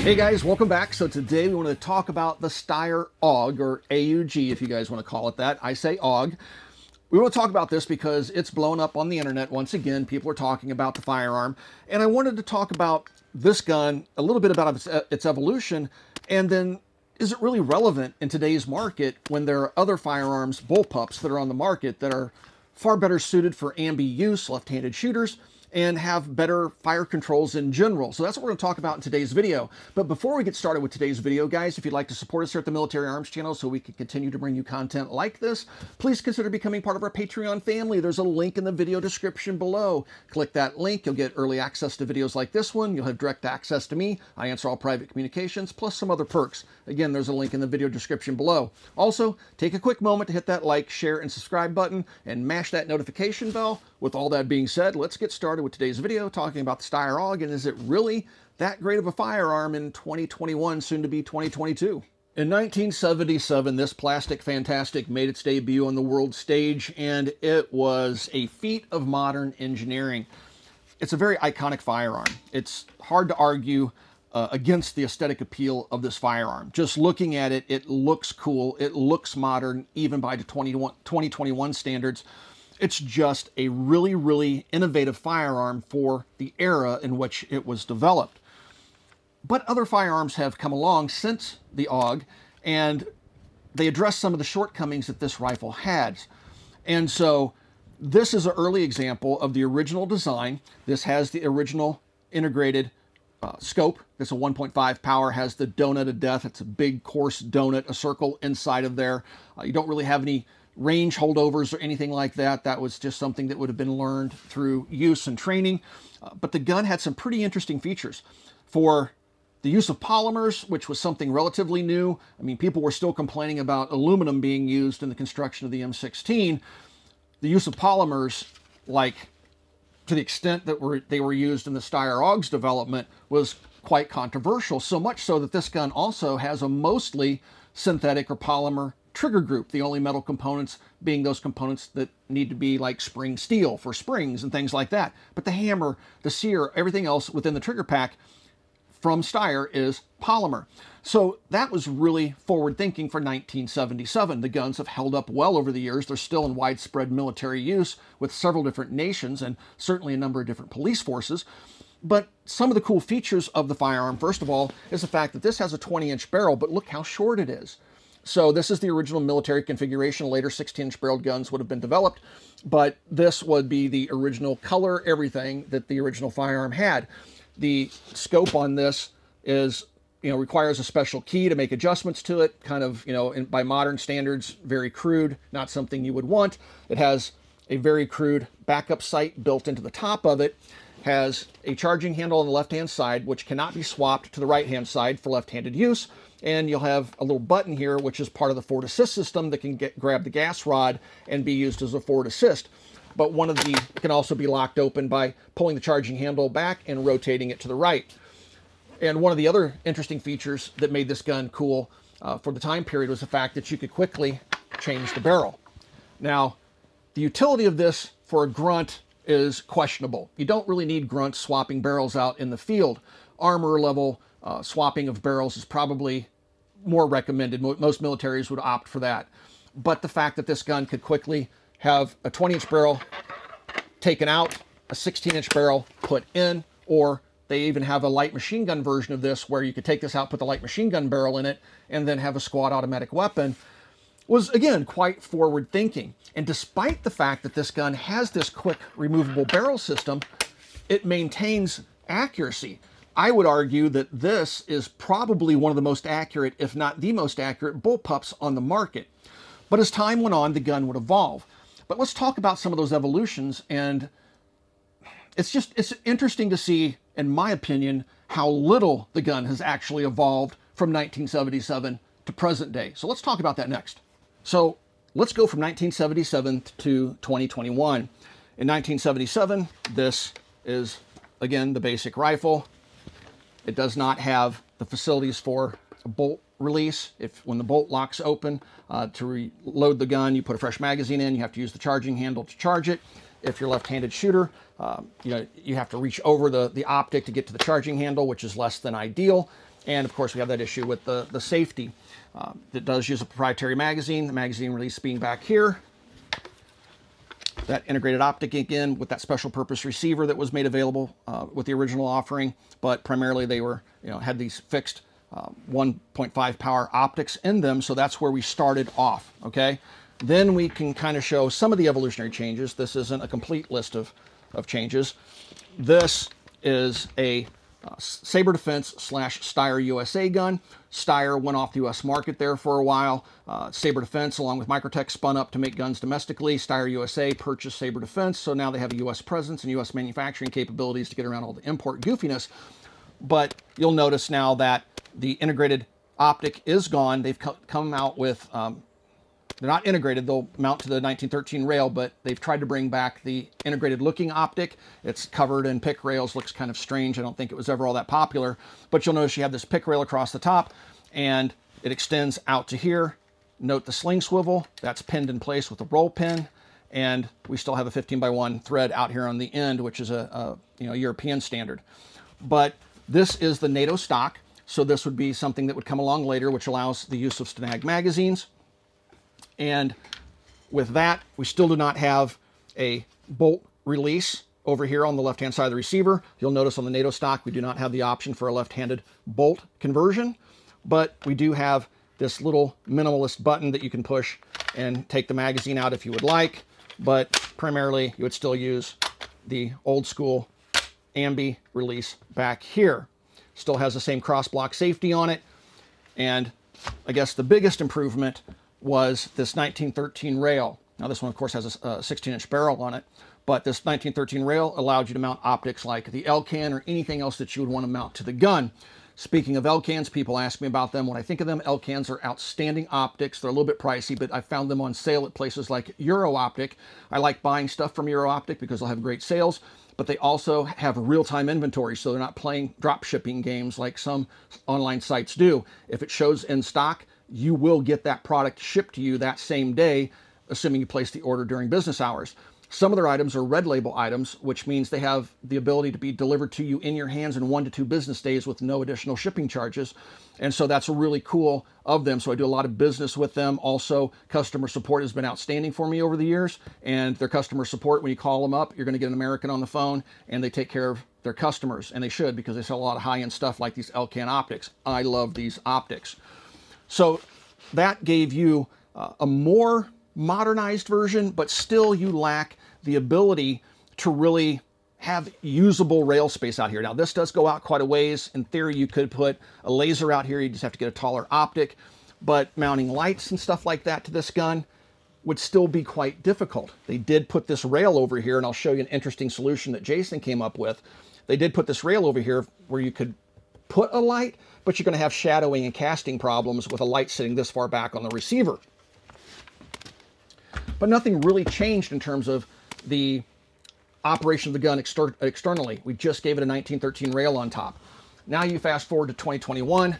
Hey guys, welcome back. So today we want to talk about the Steyr AUG, or AUG if you guys want to call it that. I say AUG. We want to talk about this because it's blown up on the internet once again. People are talking about the firearm. And I wanted to talk about this gun, a little bit about its evolution, and then is it really relevant in today's market when there are other firearms, bullpups, that are on the market that are far better suited for ambi use, left-handed shooters, and have better fire controls in general. So that's what we're going to talk about in today's video. But before we get started with today's video, guys, if you'd like to support us here at the Military Arms channel so we can continue to bring you content like this, please consider becoming part of our Patreon family. There's a link in the video description below. Click that link. You'll get early access to videos like this one. You'll have direct access to me. I answer all private communications, plus some other perks. Again, there's a link in the video description below. Also, take a quick moment to hit that like, share, and subscribe button and mash that notification bell. With all that being said, let's get started with today's video talking about the Steyr AUG, and is it really that great of a firearm in 2021, soon to be 2022? In 1977, this plastic fantastic made its debut on the world stage, and it was a feat of modern engineering. It's a very iconic firearm. It's hard to argue against the aesthetic appeal of this firearm. Just looking at it, it looks cool. It looks modern, even by the 2021 standards. It's just a really, really innovative firearm for the era in which it was developed. But other firearms have come along since the AUG, and they address some of the shortcomings that this rifle has. And so this is an early example of the original design. This has the original integrated scope. It's a 1.5 power, has the donut of death. It's a big coarse donut, a circle inside of there. You don't really have any range holdovers or anything like that. That was just something that would have been learned through use and training. But the gun had some pretty interesting features. For the use of polymers, which was something relatively new. I mean, people were still complaining about aluminum being used in the construction of the M16. The use of polymers, like to the extent that they were used in the Steyr AUG's development, was quite controversial. So much so that this gun also has a mostly synthetic or polymer trigger group, the only metal components being those components that need to be like spring steel for springs and things like that. But the hammer, the sear, everything else within the trigger pack from Steyr is polymer. So that was really forward thinking for 1977. The guns have held up well over the years. They're still in widespread military use with several different nations and certainly a number of different police forces. But some of the cool features of the firearm, first of all, is the fact that this has a 20-inch barrel, but look how short it is. So this is the original military configuration. Later 16-inch barreled guns would have been developed, but this would be the original color, everything that the original firearm had. The scope on this is, requires a special key to make adjustments to it, kind of, by modern standards, very crude, not something you would want. It has a very crude backup sight built into the top of it, has a charging handle on the left-hand side, which cannot be swapped to the right-hand side for left-handed use. And you'll have a little button here, which is part of the forward assist system that can grab the gas rod and be used as a forward assist. But one of the can also be locked open by pulling the charging handle back and rotating it to the right. And one of the other interesting features that made this gun cool for the time period was the fact that you could quickly change the barrel. Now, the utility of this for a grunt is questionable. You don't really need grunts swapping barrels out in the field. Armor level swapping of barrels is probably more recommended. Most militaries would opt for that. But the fact that this gun could quickly have a 20-inch barrel taken out, a 16-inch barrel put in, or they even have a light machine gun version of this where you could take this out, put the light machine gun barrel in it, and then have a squad automatic weapon, was, again, quite forward thinking. And despite the fact that this gun has this quick removable barrel system, it maintains accuracy. I would argue that this is probably one of the most accurate, if not the most accurate, bullpups on the market. But as time went on, the gun would evolve. But let's talk about some of those evolutions, and it's interesting to see, in my opinion, how little the gun has actually evolved from 1977 to present day. So let's talk about that next. So let's go from 1977 to 2021. In 1977, this is, again, the basic rifle. It does not have the facilities for a bolt release. When the bolt locks open, to reload the gun, you put a fresh magazine in. You have to use the charging handle to charge it. If you're a left-handed shooter, you have to reach over the optic to get to the charging handle, which is less than ideal. And of course, we have that issue with the safety. It does use a proprietary magazine, the magazine release being back here. That integrated optic again with that special purpose receiver that was made available with the original offering, but primarily they were, had these fixed 1.5 power optics in them, so that's where we started off, okay? Then we can kind of show some of the evolutionary changes. This isn't a complete list of changes. This is a Saber Defense / Steyr USA gun. Steyr went off the US market there for a while. Saber Defense, along with Microtech, spun up to make guns domestically. Steyr USA purchased Saber Defense, so now they have a US presence and US manufacturing capabilities to get around all the import goofiness. But you'll notice now that the integrated optic is gone. They've come out with, they're not integrated, they'll mount to the 1913 rail, but they've tried to bring back the integrated looking optic. It's covered in pick rails, looks kind of strange. I don't think it was ever all that popular, but you'll notice you have this pick rail across the top and it extends out to here. Note the sling swivel, that's pinned in place with a roll pin. And we still have a 15x1 thread out here on the end, which is a European standard. But this is the NATO stock. So this would be something that would come along later, which allows the use of Stenag magazines. And with that, we still do not have a bolt release over here on the left-hand side of the receiver. You'll notice on the NATO stock, we do not have the option for a left-handed bolt conversion, but we do have this little minimalist button that you can push and take the magazine out if you would like, but primarily you would still use the old school ambi release back here. Still has the same cross-block safety on it, and I guess the biggest improvement was this 1913 rail. Now this one, of course, has a 16-inch barrel on it, but this 1913 rail allowed you to mount optics like the L-can or anything else that you would want to mount to the gun. Speaking of L-cans, people ask me about them. When I think of them, L-cans are outstanding optics. They're a little bit pricey, but I found them on sale at places like Euro Optic. I like buying stuff from Euro Optic because they'll have great sales, but they also have real-time inventory, so they're not playing drop shipping games like some online sites do. If it shows in stock, you will get that product shipped to you that same day, assuming you place the order during business hours. Some of their items are red label items, which means they have the ability to be delivered to you in your hands in 1 to 2 business days with no additional shipping charges. And so that's really cool of them. So I do a lot of business with them. Also, customer support has been outstanding for me over the years. And their customer support, when you call them up, you're going to get an American on the phone, and they take care of their customers. And they should, because they sell a lot of high-end stuff like these L-can optics. I love these optics. So that gave you a more modernized version, but still you lack the ability to really have usable rail space out here. Now this does go out quite a ways. In theory, you could put a laser out here. You just have to get a taller optic, but mounting lights and stuff like that to this gun would still be quite difficult. They did put this rail over here, and I'll show you an interesting solution that Jason came up with. They did put this rail over here where you could put a light, but you're going to have shadowing and casting problems with a light sitting this far back on the receiver. But nothing really changed in terms of the operation of the gun externally. We just gave it a 1913 rail on top. Now you fast forward to 2021.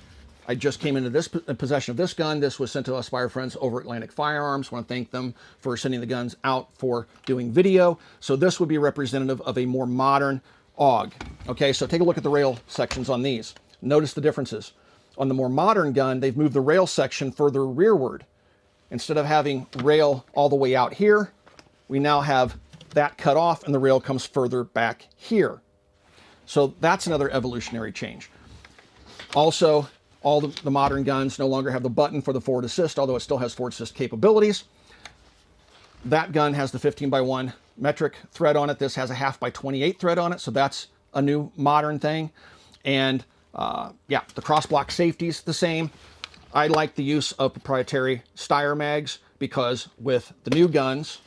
I just came into this possession of this gun. This was sent to us by our friends over at Atlantic Firearms. I want to thank them for sending the guns out for doing video. So this would be representative of a more modern AUG. Okay, so take a look at the rail sections on these. Notice the differences. On the more modern gun, they've moved the rail section further rearward. Instead of having rail all the way out here, we now have that cut off and the rail comes further back here. So that's another evolutionary change. Also, all the modern guns no longer have the button for the forward assist, although it still has forward assist capabilities. That gun has the 15x1 metric thread on it. This has a 1/2x28 thread on it, so that's a new modern thing. And yeah, the cross-block safety is the same. I like the use of proprietary Steyr mags because with the new guns,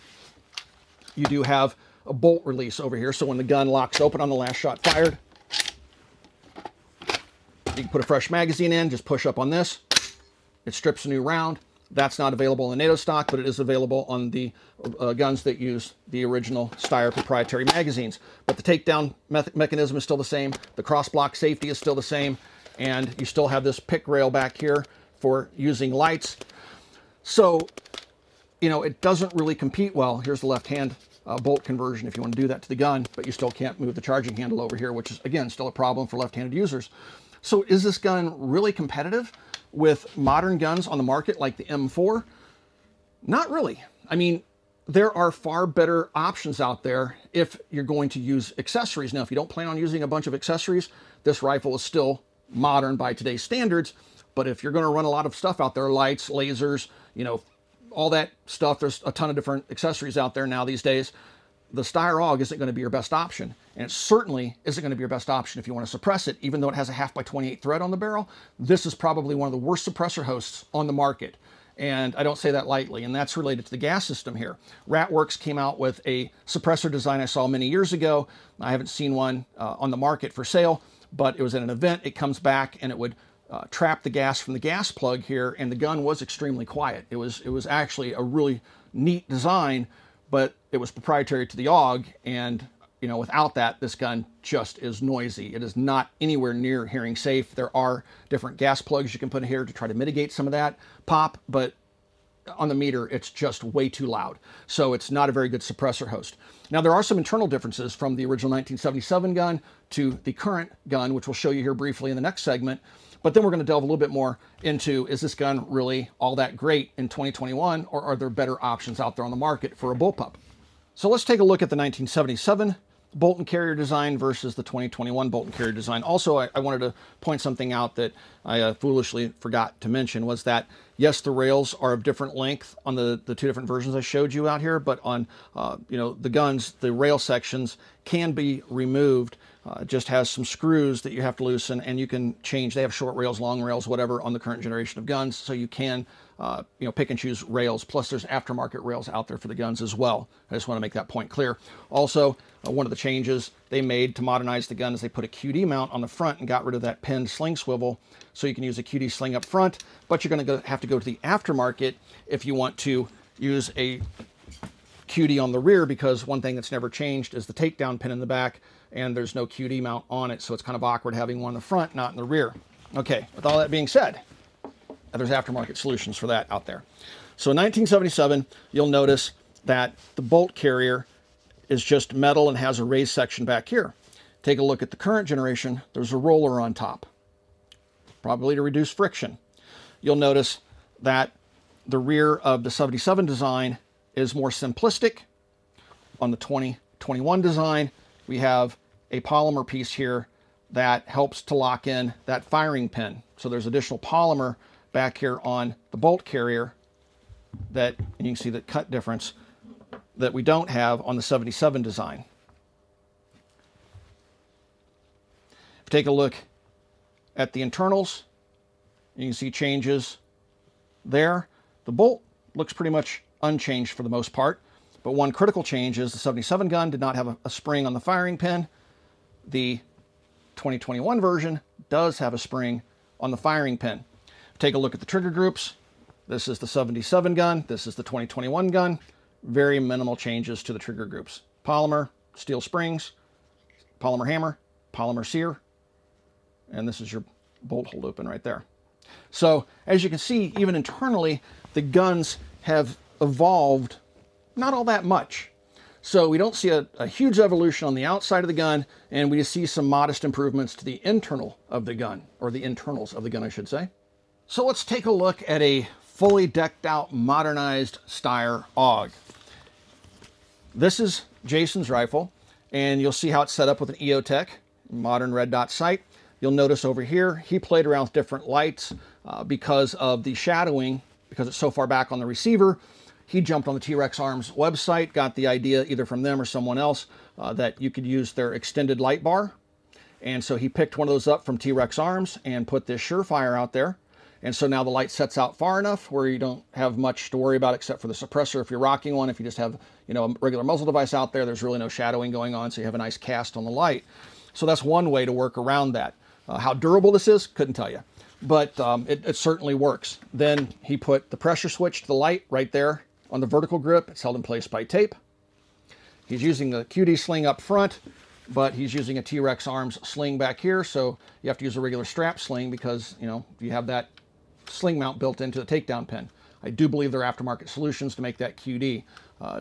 you do have a bolt release over here. So when the gun locks open on the last shot fired, you can put a fresh magazine in, just push up on this. It strips a new round. That's not available in the NATO stock, but it is available on the guns that use the original Steyr proprietary magazines. But the takedown mechanism is still the same. The cross-block safety is still the same. And you still have this pick rail back here for using lights. So, you know, it doesn't really compete well. Here's the left-hand bolt conversion if you want to do that to the gun, but you still can't move the charging handle over here, which is, again, still a problem for left-handed users. So is this gun really competitive with modern guns on the market like the M4? Not really. I mean, there are far better options out there if you're going to use accessories. Now, if you don't plan on using a bunch of accessories, this rifle is still modern by today's standards. But if you're going to run a lot of stuff out there, lights, lasers, you know, all that stuff, there's a ton of different accessories out there now these days. The Steyr AUG isn't going to be your best option. And it certainly isn't going to be your best option if you want to suppress it, even though it has a 1/2x28 thread on the barrel. This is probably one of the worst suppressor hosts on the market. And I don't say that lightly, and that's related to the gas system here. Ratworks came out with a suppressor design I saw many years ago. I haven't seen one on the market for sale, but it was at an event. It comes back and it would trap the gas from the gas plug here, and the gun was extremely quiet. It was actually a really neat design, but it was proprietary to the AUG, and you know, without that, this gun just is noisy. It is not anywhere near hearing safe. There are different gas plugs you can put in here to try to mitigate some of that pop, but on the meter, it's just way too loud. So it's not a very good suppressor host. Now, there are some internal differences from the original 1977 gun to the current gun, which we'll show you here briefly in the next segment. But then we're going to delve a little bit more into, is this gun really all that great in 2021, or are there better options out there on the market for a bullpup? So let's take a look at the 1977 bolt and carrier design versus the 2021 bolt and carrier design. Also, I wanted to point something out that I foolishly forgot to mention, was that, yes, the rails are of different length on the two different versions I showed you out here, but on you know, the guns, the rail sections can be removed. It just has some screws that you have to loosen, and you can change. They have short rails, long rails, whatever on the current generation of guns, so you can you know, pick and choose rails. Plus, there's aftermarket rails out there for the guns as well. I just want to make that point clear. Also, one of the changes they made to modernize the gun is they put a QD mount on the front and got rid of that pinned sling swivel, so you can use a QD sling up front, but you're going to have to go to the aftermarket if you want to use a QD on the rear, because one thing that's never changed is the takedown pin in the back, and there's no QD mount on it, so it's kind of awkward having one in the front, not in the rear. Okay, with all that being said, there's aftermarket solutions for that out there. So in 1977, you'll notice that the bolt carrier is just metal and has a raised section back here. Take a look at the current generation. There's a roller on top, probably to reduce friction. You'll notice that the rear of the 77 design is more simplistic. On the 2021 design, we have a polymer piece here that helps to lock in that firing pin. So there's additional polymer back here on the bolt carrier that, and you can see the cut difference that we don't have on the 77 design. If you take a look at the internals, you can see changes there. The bolt looks pretty much unchanged for the most part, but one critical change is the 77 gun did not have a spring on the firing pin. The 2021 version does have a spring on the firing pin. Take a look at the trigger groups. This is the 77 gun. This is the 2021 gun. Very minimal changes to the trigger groups. Polymer, steel springs, polymer hammer, polymer sear, and this is your bolt hole open right there. So as you can see, even internally, the guns have evolved not all that much. So we don't see a huge evolution on the outside of the gun, and we see some modest improvements to the internal of the gun, or the internals of the gun, I should say. So let's take a look at a fully decked out, modernized Steyr AUG. This is Jason's rifle, and you'll see how it's set up with an EOTech, modern red dot sight. You'll notice over here, he played around with different lights because of the shadowing, because it's so far back on the receiver. He jumped on the T-Rex Arms website, got the idea either from them or someone else that you could use their extended light bar. And so he picked one of those up from T-Rex Arms and put this Surefire out there. And so now the light sets out far enough where you don't have much to worry about except for the suppressor if you're rocking one. If you just have, you know, a regular muzzle device out there, there's really no shadowing going on, so you have a nice cast on the light. So that's one way to work around that. How durable this is, couldn't tell you. But it certainly works. Then he put the pressure switch to the light right there on the vertical grip. It's held in place by tape. He's using the QD sling up front, but he's using a T-Rex Arms sling back here, so you have to use a regular strap sling because, you know, you have that sling mount built into the takedown pin. I do believe there are aftermarket solutions to make that QD.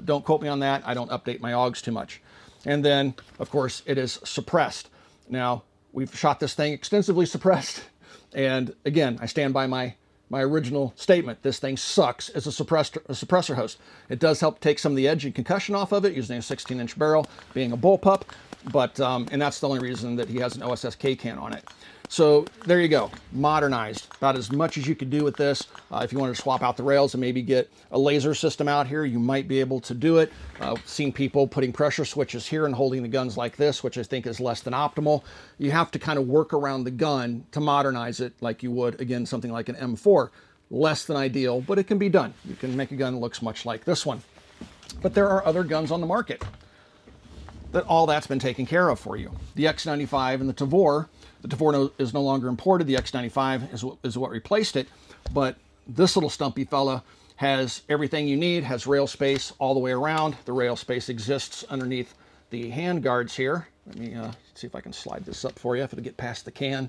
Don't quote me on that. I don't update my AUGs too much. And then, of course, it is suppressed. Now, We've shot this thing extensively suppressed. And again, I stand by my original statement. This thing sucks as a suppressor host. It does help take some of the edge and concussion off of it using a 16-inch barrel, being a bullpup, but and that's the only reason that he has an OSSK can on it. So there you go, modernized. About as much as you could do with this. If you wanted to swap out the rails and maybe get a laser system out here, you might be able to do it. Seen people putting pressure switches here and holding the guns like this, which I think is less than optimal. You have to kind of work around the gun to modernize it like you would, again, something like an M4. Less than ideal, but it can be done. You can make a gun that looks much like this one. But there are other guns on the market that all that's been taken care of for you. The X95 and the Tavor. The Tavor is no longer imported. The X95 is what replaced it. But this little stumpy fella has everything you need, has rail space all the way around. The rail space exists underneath the hand guards here. Let me see if I can slide this up for you if it'll get past the can.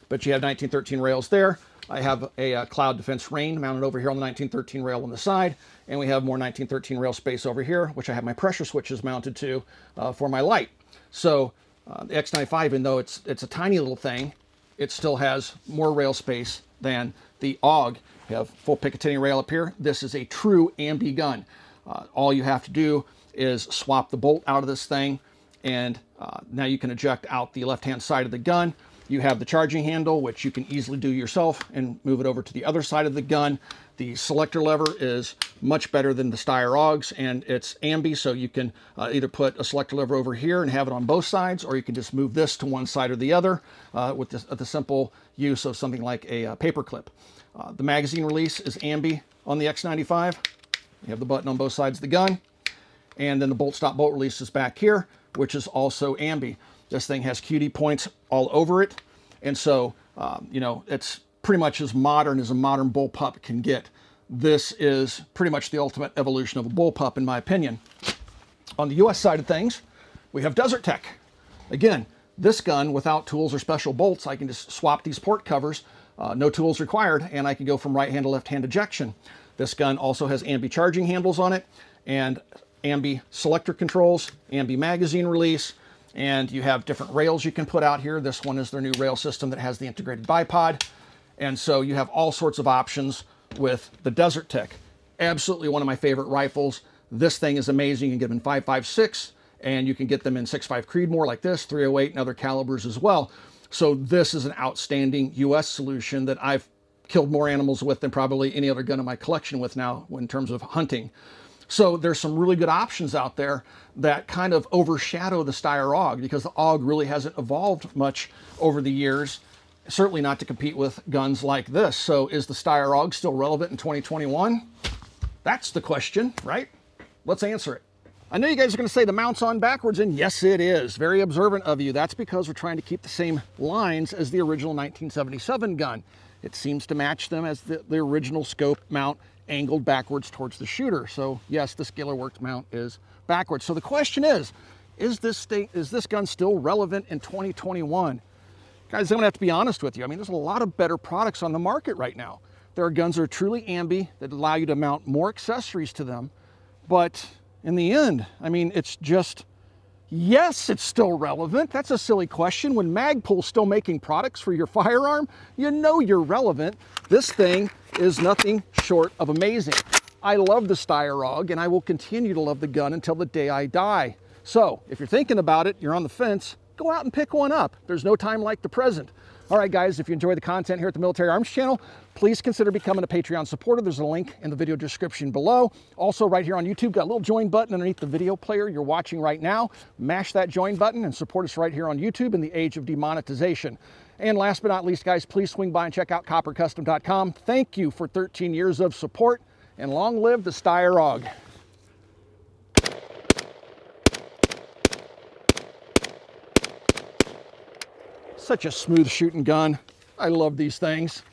But you have 1913 rails there. I have a Cloud Defense Rain mounted over here on the 1913 rail on the side. And we have more 1913 rail space over here, which I have my pressure switches mounted to for my light. So the X95, even though it's a tiny little thing, it still has more rail space than the AUG. You have full Picatinny rail up here. This is a true ambi gun. All you have to do is swap the bolt out of this thing, and now you can eject out the left-hand side of the gun. You have the charging handle, which you can easily do yourself and move it over to the other side of the gun. The selector lever is much better than the Steyr AUGs, and it's ambi, so you can either put a selector lever over here and have it on both sides, or you can just move this to one side or the other with the simple use of something like a paper clip. The magazine release is ambi on the X95. You have the button on both sides of the gun, and then the bolt stop bolt release is back here, which is also ambi. This thing has QD points all over it, and so you know, it's pretty much as modern as a modern bullpup can get. This is pretty much the ultimate evolution of a bullpup, in my opinion. On the US side of things, we have Desert Tech. Again, this gun, without tools or special bolts, I can just swap these port covers, no tools required, and I can go from right hand to left hand ejection. This gun also has ambi charging handles on it, and ambi selector controls, ambi magazine release, and you have different rails you can put out here. This one is their new rail system that has the integrated bipod. And so you have all sorts of options with the Desert Tech. Absolutely one of my favorite rifles. This thing is amazing. You can get them in 5.56, and you can get them in 6.5 Creedmoor like this, 308 and other calibers as well. So this is an outstanding US solution that I've killed more animals with than probably any other gun in my collection with now in terms of hunting. So there's some really good options out there that kind of overshadow the Steyr AUG, because the AUG really hasn't evolved much over the years. Certainly not to compete with guns like this. So is the Steyr AUG still relevant in 2021? That's the question, right? Let's answer it. I know you guys are going to say the mount's on backwards, and yes, it is. Very observant of you. That's because we're trying to keep the same lines as the original 1977 gun. It seems to match them as the original scope mount angled backwards towards the shooter. So yes, the Scalar Works mount is backwards. So the question is this gun still relevant in 2021? Guys, I'm gonna have to be honest with you. I mean, there's a lot of better products on the market right now. There are guns that are truly ambi that allow you to mount more accessories to them. But in the end, I mean, it's just, yes, it's still relevant. That's a silly question. When Magpul's still making products for your firearm, you know you're relevant. This thing is nothing short of amazing. I love the Steyr AUG, and I will continue to love the gun until the day I die. So if you're thinking about it, you're on the fence, go out and pick one up. There's no time like the present. All right, guys, if you enjoy the content here at the Military Arms Channel, please consider becoming a Patreon supporter. There's a link in the video description below. Also, right here on YouTube, got a little join button underneath the video player you're watching right now. Mash that join button and support us right here on YouTube in the age of demonetization. And last but not least, guys, please swing by and check out coppercustom.com. Thank you for 13 years of support, and long live the Steyr AUG. Such a smooth shooting gun. I love these things.